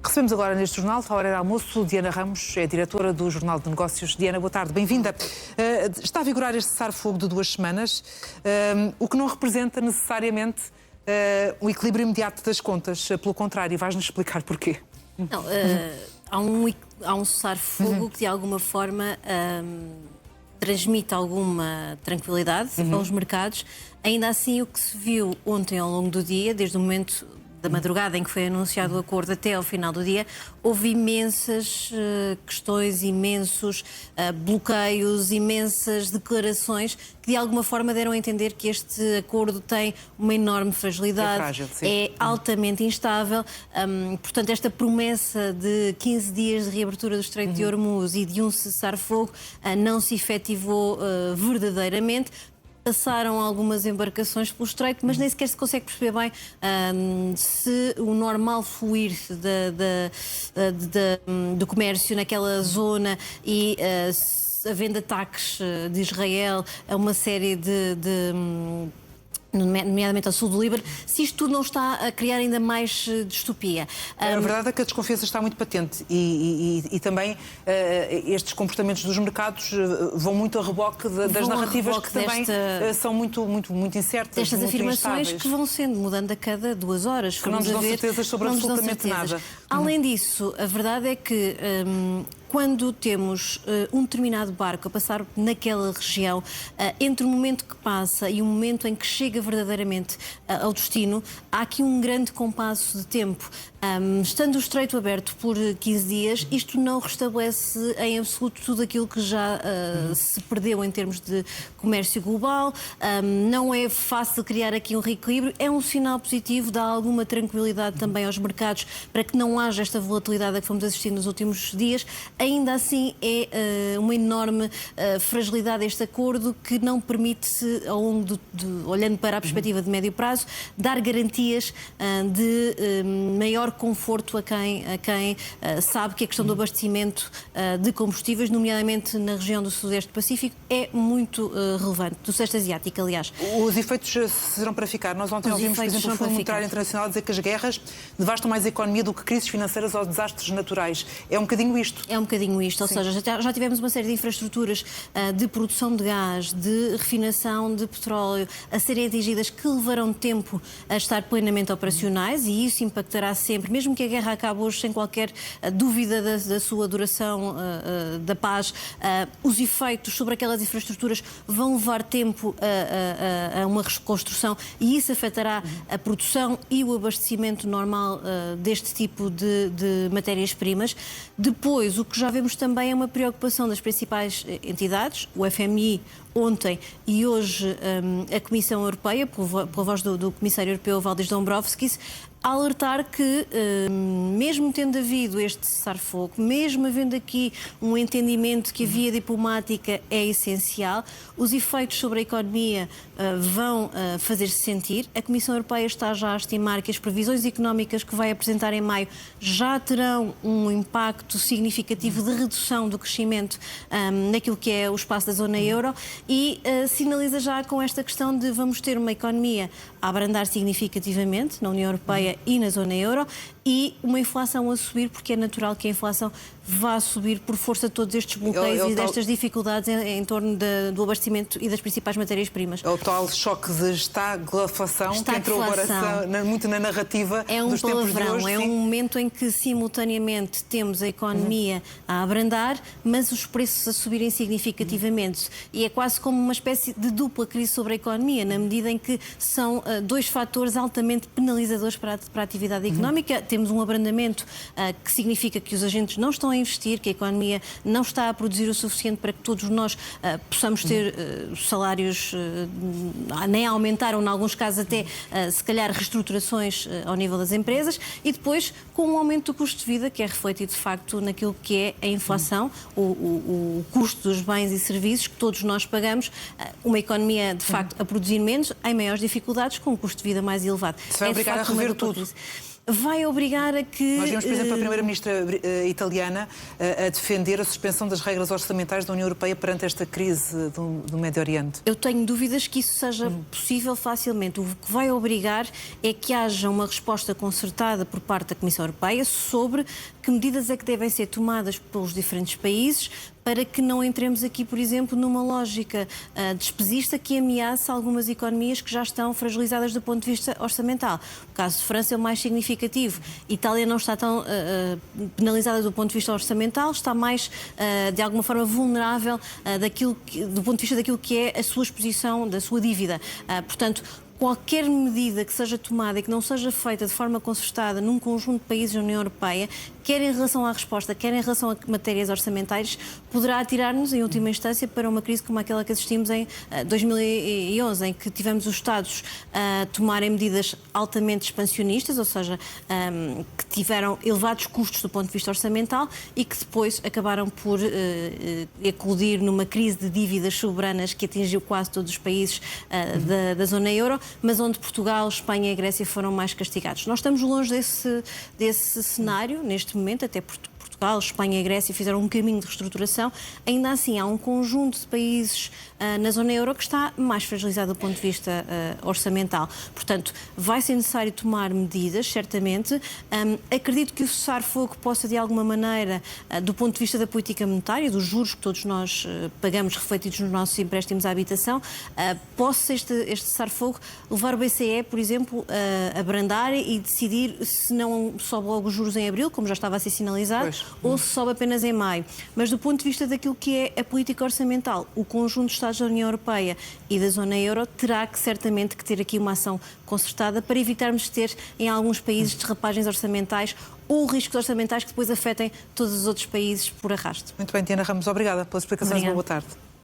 Recebemos agora neste jornal, à hora de almoço, Diana Ramos, é diretora do Jornal de Negócios. Diana, boa tarde, bem-vinda. Está a vigorar este cessar-fogo de 2 semanas, o que não representa necessariamente o equilíbrio imediato das contas. Pelo contrário, vais-nos explicar porquê. Não, há um cessar-fogo que de alguma forma transmite alguma tranquilidade aos mercados. Ainda assim, o que se viu ontem ao longo do dia, desde o momento da madrugada em que foi anunciado o acordo até ao final do dia, houve imensas questões, imensos bloqueios, imensas declarações que de alguma forma deram a entender que este acordo tem uma enorme fragilidade, é frágil, sim. É altamente instável. Portanto, esta promessa de 15 dias de reabertura do Estreito de Hormuz e de um cessar-fogo não se efetivou verdadeiramente. Passaram algumas embarcações pelo Estreito, mas nem sequer se consegue perceber bem se o normal fluir do comércio naquela zona e havendo ataques de Israel a uma série nomeadamente ao sul do Líbano, se isto tudo não está a criar ainda mais distopia. A verdade é que a desconfiança está muito patente e também estes comportamentos dos mercados vão muito a reboque das narrativas que também são muito incertas, destas muito afirmações instáveis, que vão sendo mudando a cada 2 horas. Que não nos dão certezas sobre absolutamente nada. Além disso, a verdade é que quando temos um determinado barco a passar naquela região, entre o momento que passa e o momento em que chega verdadeiramente ao destino, há aqui um grande compasso de tempo. Estando o Estreito aberto por 15 dias, isto não restabelece em absoluto tudo aquilo que já se perdeu em termos de comércio global. Não é fácil criar aqui um reequilíbrio. É um sinal positivo, dá alguma tranquilidade também aos mercados para que não haja esta volatilidade a que fomos assistindo nos últimos dias. Ainda assim, é uma enorme fragilidade este acordo que não permite-se, ao longo olhando para a perspectiva de médio prazo, dar garantias de maior conforto a quem sabe que a questão do abastecimento de combustíveis, nomeadamente na região do Sudeste Pacífico, é muito relevante, do Sudeste Asiático, aliás. Os efeitos serão para ficar. Nós ontem ouvimos, por exemplo, o Fundo Monetário Internacional dizer que as guerras devastam mais a economia do que crises financeiras ou desastres naturais. É um bocadinho isto. É um bocadinho isto, ou seja, já tivemos uma série de infraestruturas de produção de gás, de refinação de petróleo a serem atingidas que levarão tempo a estar plenamente operacionais e isso impactará sempre, mesmo que a guerra acabe hoje sem qualquer dúvida da sua duração da paz, os efeitos sobre aquelas infraestruturas vão levar tempo a uma reconstrução e isso afetará a produção e o abastecimento normal deste tipo de matérias-primas. Depois, o que já vemos também é uma preocupação das principais entidades, o FMI ontem e hoje a Comissão Europeia, pela voz do Comissário Europeu Valdis Dombrovskis, a alertar que, mesmo tendo havido este cessar-fogo, mesmo havendo aqui um entendimento que a via diplomática é essencial, os efeitos sobre a economia vão fazer-se sentir. A Comissão Europeia está já a estimar que as previsões económicas que vai apresentar em maio já terão um impacto significativo de redução do crescimento naquilo que é o espaço da zona euro e sinaliza já com esta questão de vamos ter uma economia a abrandar significativamente na União Europeia e na zona euro e uma inflação a subir, porque é natural que a inflação vá subir por força de todos estes bloqueios e destas dificuldades em torno do abastecimento e das principais matérias-primas. É o tal choque de estagflação que entrou agora muito na narrativa dos tempos de hoje. É um momento em que simultaneamente temos a economia a abrandar, mas os preços a subirem significativamente. E é quase como uma espécie de dupla crise sobre a economia, na medida em que são 2 fatores altamente penalizadores para a atividade económica. Temos um abrandamento que significa que os agentes não estão a investir, que a economia não está a produzir o suficiente para que todos nós possamos ter salários nem a aumentar ou, em alguns casos, até se calhar reestruturações ao nível das empresas e depois com um aumento do custo de vida que é refletido de facto naquilo que é a inflação, o custo dos bens e serviços que todos nós pagamos, uma economia de facto a produzir menos, em maiores dificuldades, com um custo de vida mais elevado. Se vai obrigar a rever tudo. vai obrigar a que... Nós vimos, por exemplo, a primeira-ministra italiana a defender a suspensão das regras orçamentais da União Europeia perante esta crise do Médio Oriente. Eu tenho dúvidas que isso seja possível facilmente. O que vai obrigar é que haja uma resposta concertada por parte da Comissão Europeia sobre que medidas é que devem ser tomadas pelos diferentes países para que não entremos aqui, por exemplo, numa lógica despesista que ameaça algumas economias que já estão fragilizadas do ponto de vista orçamental. O caso de França é o mais significativo. Itália não está tão penalizada do ponto de vista orçamental, está mais, de alguma forma, vulnerável do ponto de vista daquilo que é a sua exposição, da sua dívida. Portanto, qualquer medida que seja tomada e que não seja feita de forma concertada num conjunto de países da União Europeia, quer em relação à resposta, quer em relação a matérias orçamentais, poderá atirar-nos, em última instância, para uma crise como aquela que assistimos em 2011, em que tivemos os Estados a tomarem medidas altamente expansionistas, ou seja, que tiveram elevados custos do ponto de vista orçamental e que depois acabaram por eclodir numa crise de dívidas soberanas que atingiu quase todos os países da zona euro, mas onde Portugal, Espanha e Grécia foram mais castigados. Nós estamos longe desse cenário, neste momento, até Portugal, Espanha e Grécia fizeram um caminho de reestruturação. Ainda assim, há um conjunto de países na zona euro que está mais fragilizado do ponto de vista orçamental. Portanto, vai ser necessário tomar medidas, certamente. Acredito que o cessar-fogo possa, de alguma maneira, do ponto de vista da política monetária, dos juros que todos nós pagamos refletidos nos nossos empréstimos à habitação, possa este cessar-fogo levar o BCE, por exemplo, a abrandar e decidir se não sobe logo os juros em abril, como já estava a ser sinalizado, ou se sobe apenas em maio. Mas do ponto de vista daquilo que é a política orçamental, o conjunto dos Estados da União Europeia e da zona euro terá que certamente que ter aqui uma ação concertada para evitarmos de ter em alguns países derrapagens orçamentais ou riscos orçamentais que depois afetem todos os outros países por arrasto. Muito bem, Diana Ramos, obrigada pelas explicações. Uma boa tarde.